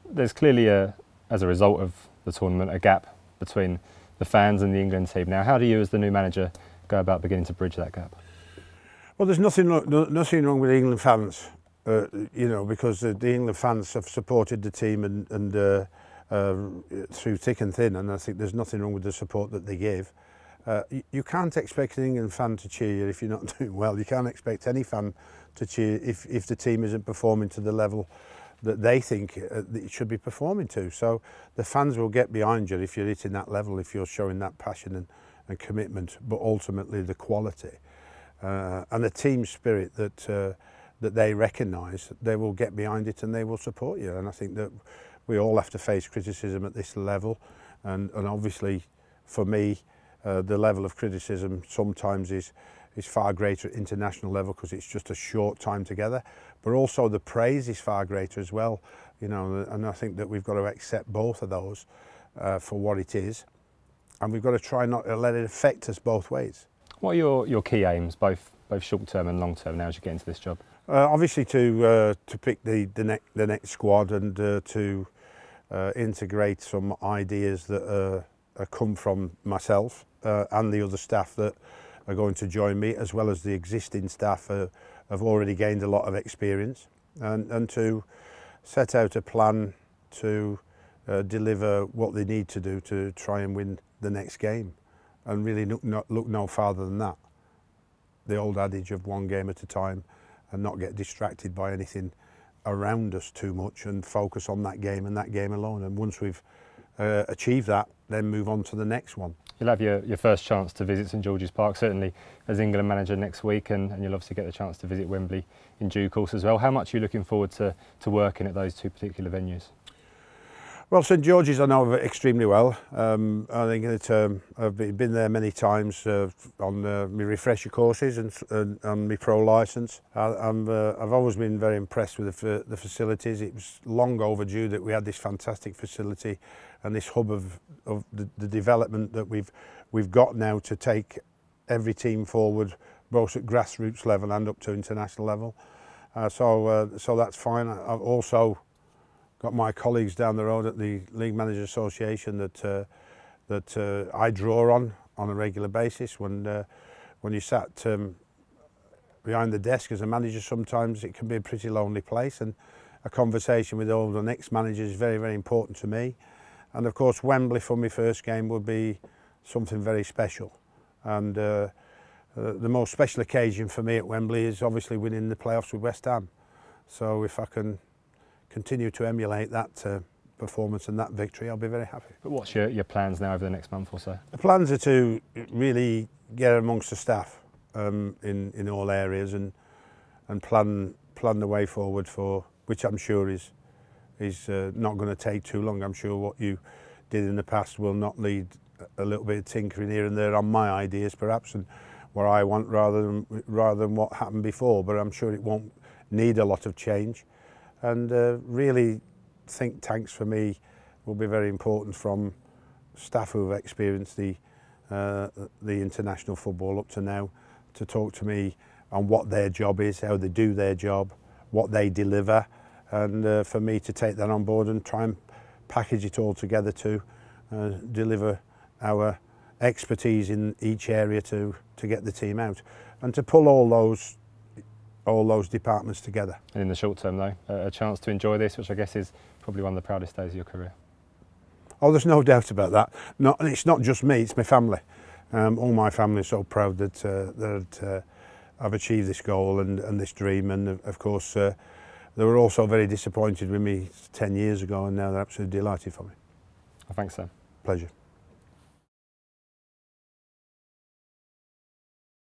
There's clearly, as a result of the tournament, a gap between the fans and the England team. Now, how do you, as the new manager, go about beginning to bridge that gap? Well, there's nothing wrong with the England fans, you know, because the England fans have supported the team and through thick and thin, and I think there's nothing wrong with the support that they give. You can't expect an England fan to cheer you if you're not doing well. You can't expect any fan to cheer if the team isn't performing to the level that they think that it should be performing to. So the fans will get behind you if you're hitting that level, if you're showing that passion and commitment, but ultimately the quality and the team spirit that they recognise, they will get behind it and they will support you. And I think that we all have to face criticism at this level, and obviously for me the level of criticism sometimes is far greater at international level because it's just a short time together, but also the praise is far greater as well, you know, and I think that we've got to accept both of those for what it is, and we've got to try not to let it affect us both ways. What are your key aims, both short term and long term, now as you get into this job? Obviously to pick the next squad and to integrate some ideas that come from myself and the other staff that are going to join me, as well as the existing staff have already gained a lot of experience, and to set out a plan to deliver what they need to do to try and win the next game, and really look no farther than that. The old adage of one game at a time, and not get distracted by anything around us too much and focus on that game and that game alone. And once we've achieved that, then move on to the next one. You'll have your first chance to visit St George's Park, certainly as England manager next week, and you'll obviously get the chance to visit Wembley in due course as well. How much are you looking forward to working at those two particular venues? Well, St George's I know extremely well. I think that I've been there many times on my refresher courses and on my pro licence. I've always been very impressed with the facilities. It was long overdue that we had this fantastic facility and this hub of the development that we've got now to take every team forward, both at grassroots level and up to international level. So that's fine. I've also got my colleagues down the road at the League Managers Association that I draw on a regular basis. When you sat behind the desk as a manager, sometimes it can be a pretty lonely place, and a conversation with all the next managers is very, very important to me. And of course Wembley for my first game would be something very special, and the most special occasion for me at Wembley is obviously winning the playoffs with West Ham. So if I can continue to emulate that performance and that victory, I'll be very happy. But what's your plans now over the next month or so? The plans are to really get amongst the staff in all areas and plan the way forward, for which I'm sure is not going to take too long. I'm sure what you did in the past will not lead a little bit of tinkering here and there on my ideas perhaps, and what I want rather than what happened before, but I'm sure it won't need a lot of change. And really think tanks for me will be very important, from staff who have experienced the international football up to now, to talk to me on what their job is, how they do their job, what they deliver, and for me to take that on board and try and package it all together to deliver our expertise in each area to get the team out, and to pull all those departments together. And in the short term though, a chance to enjoy this, which I guess is probably one of the proudest days of your career. Oh, there's no doubt about that. It's not just me, it's my family. All my family is so proud that I've achieved this goal and this dream, and of course they were also very disappointed with me 10 years ago, and now they're absolutely delighted for me. Well, thanks, Sam. Pleasure.